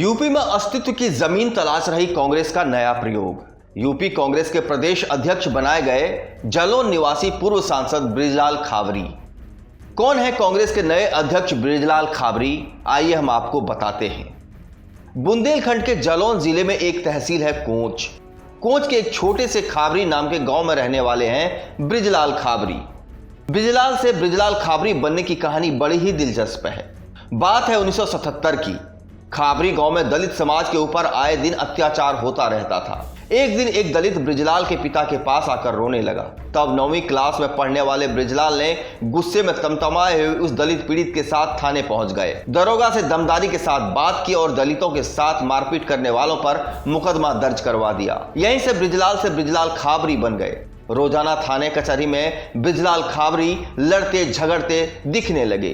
UP में अस्तित्व की जमीन तलाश रही कांग्रेस का नया प्रयोग। यूपी कांग्रेस के प्रदेश अध्यक्ष बनाए गए जालौन निवासी पूर्व सांसद बृजलाल खाबरी। कौन है कांग्रेस के नए अध्यक्ष बृजलाल खाबरी, आइए हम आपको बताते हैं। बुंदेलखंड के जालौन जिले में एक तहसील है कोंच। कोंच के एक छोटे से खाबरी नाम के गांव में रहने वाले हैं बृजलाल खाबरी। बृजलाल से बृजलाल खाबरी बनने की कहानी बड़ी ही दिलचस्प है। बात है 1977 की। खाबरी गांव में दलित समाज के ऊपर आए दिन अत्याचार होता रहता था। एक दिन एक दलित बृजलाल के पिता के पास आकर रोने लगा। तब 9वीं क्लास में पढ़ने वाले बृजलाल ने गुस्से में तमतमाए हुए उस दलित पीड़ित के साथ थाने पहुंच गए। दरोगा से दमदारी के साथ बात की और दलितों के साथ मारपीट करने वालों पर मुकदमा दर्ज करवा दिया। यहीं से बृजलाल खाबरी बन गए। रोजाना थाने कचहरी में बृजलाल खाबरी लड़ते झगड़ते दिखने लगे।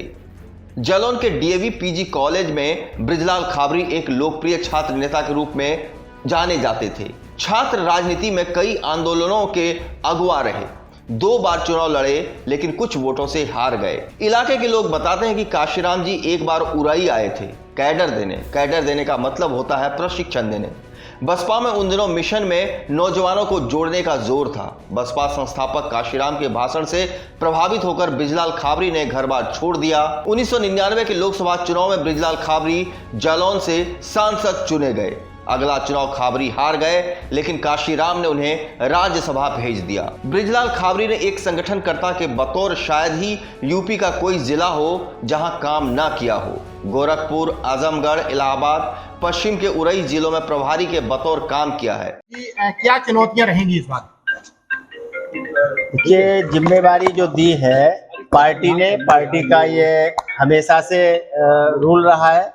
जालौन के डीएवी पीजी कॉलेज में बृजलाल खाबरी एक लोकप्रिय छात्र नेता के रूप में जाने जाते थे। छात्र राजनीति में कई आंदोलनों के अगुवा रहे। 2 बार चुनाव लड़े लेकिन कुछ वोटों से हार गए। इलाके के लोग बताते हैं कि काशीराम जी एक बार उराई आए थे कैडर देने का मतलब होता है प्रशिक्षण देने। बसपा में उन दिनों मिशन में नौजवानों को जोड़ने का जोर था। बसपा संस्थापक काशीराम के भाषण से प्रभावित होकर बृजलाल खाबरी ने घर बार छोड़ दिया। 1999 के लोकसभा चुनाव में बृजलाल खाबरी जालौन से सांसद चुने गए। अगला चुनाव खाबरी हार गए लेकिन काशीराम ने उन्हें राज्यसभा भेज दिया। बृजलाल खाबरी ने एक संगठनकर्ता के बतौर शायद ही यूपी का कोई जिला हो जहां काम ना किया हो। गोरखपुर, आजमगढ़, इलाहाबाद, पश्चिम के उरई जिलों में प्रभारी के बतौर काम किया है। क्या चुनौतियां रहेंगी इस बार? ये जिम्मेवारी जो दी है पार्टी ने, पार्टी का ये हमेशा से रूल रहा है।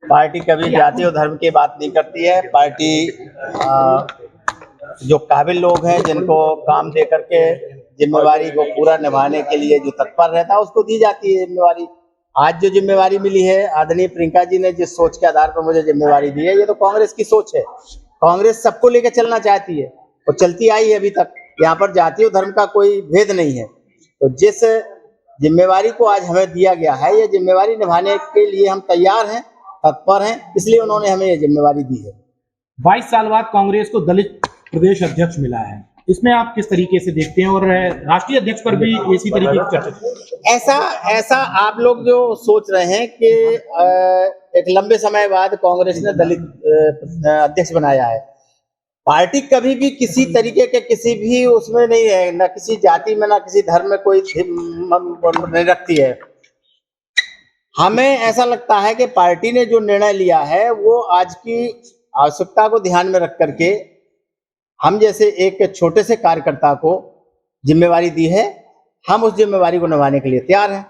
पार्टी कभी जाति और धर्म की बात नहीं करती है। पार्टी जो काबिल लोग हैं जिनको काम दे करके जिम्मेवारी को पूरा निभाने के लिए जो तत्पर रहता है उसको दी जाती है जिम्मेवारी। आज जो जिम्मेवारी मिली है, आदरणीय प्रियंका जी ने जिस सोच के आधार पर मुझे जिम्मेवारी दी है, ये तो कांग्रेस की सोच है। कांग्रेस सबको लेकर चलना चाहती है और चलती आई है अभी तक। यहाँ पर जाति और धर्म का कोई भेद नहीं है। तो जिस जिम्मेवारी को आज हमें दिया गया है, ये जिम्मेवारी निभाने के लिए हम तैयार हैं, तत्पर हैं, इसलिए उन्होंने हमें ये जिम्मेवारी दी है। 22 साल बाद कांग्रेस को दलित प्रदेश अध्यक्ष मिला है, इसमें आप किस तरीके से देखते हैं? और राष्ट्रीय अध्यक्ष पर भी इसी तरीके की चर्चा। ऐसा आप लोग जो सोच रहे हैं कि एक लंबे समय बाद कांग्रेस ने दलित अध्यक्ष बनाया है। पार्टी कभी भी किसी तरीके के किसी भी उसमें नहीं है, ना किसी जाति में ना किसी धर्म में कोई नहीं रखती है। हमें ऐसा लगता है कि पार्टी ने जो निर्णय लिया है वो आज की आवश्यकता को ध्यान में रख करके हम जैसे एक छोटे से कार्यकर्ता को जिम्मेवारी दी है। हम उस जिम्मेवारी को निभाने के लिए तैयार हैं।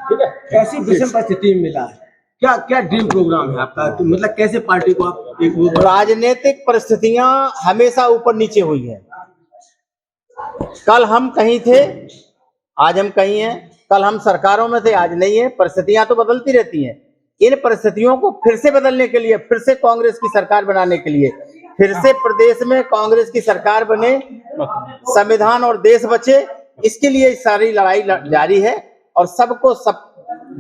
ठीक है, कैसी विषम परिस्थिति में मिला है? क्या ड्रीम प्रोग्राम है आपका? तो मतलब कैसे पार्टी को आप एक राजनीतिक परिस्थितियां हमेशा ऊपर नीचे हुई है। कल हम कहीं थे, आज हम कहीं हैं। कल हम सरकारों में थे, आज नहीं है। परिस्थितियां तो बदलती रहती हैं। इन परिस्थितियों को फिर से बदलने के लिए, फिर से कांग्रेस की सरकार बनाने के लिए, फिर से प्रदेश में कांग्रेस की सरकार बने, संविधान और देश बचे, इसके लिए सारी लड़ाई जारी है और सबको सब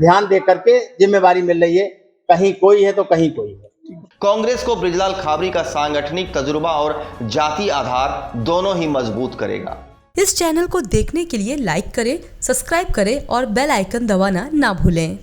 ध्यान दे करके जिम्मेवारी मिल रही है। कहीं कोई है तो कहीं कोई है। कांग्रेस को बृजलाल खाबरी का सांगठनिक तजुर्बा और जाति आधार दोनों ही मजबूत करेगा। इस चैनल को देखने के लिए लाइक करें, सब्सक्राइब करें और बेल आइकन दबाना ना भूलें।